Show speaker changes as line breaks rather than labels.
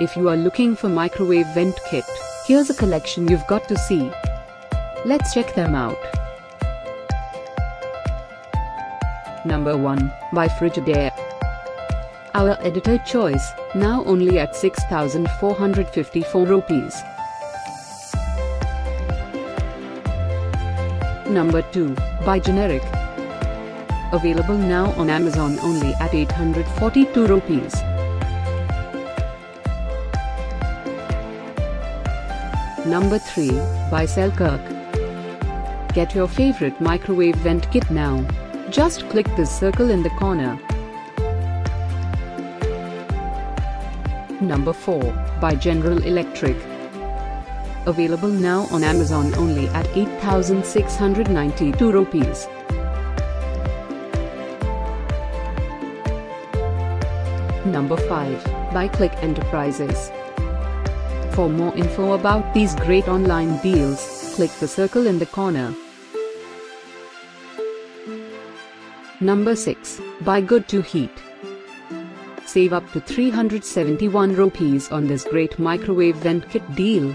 If you are looking for microwave vent kit, here's a collection you've got to see. Let's check them out. Number 1, by Frigidaire. Our editor choice, now only at 6,454 rupees. Number 2, by Generic. Available now on Amazon only at 842 rupees. Number 3, by Selkirk. Get your favorite microwave vent kit now. Just click this circle in the corner. Number 4, by General Electric. Available now on Amazon only at 8,692 rupees. Number 5, by Click Enterprises. For more info about these great online deals, click the circle in the corner. Number 6, by Good to Heat. Save up to 371 rupees on this great microwave vent kit deal.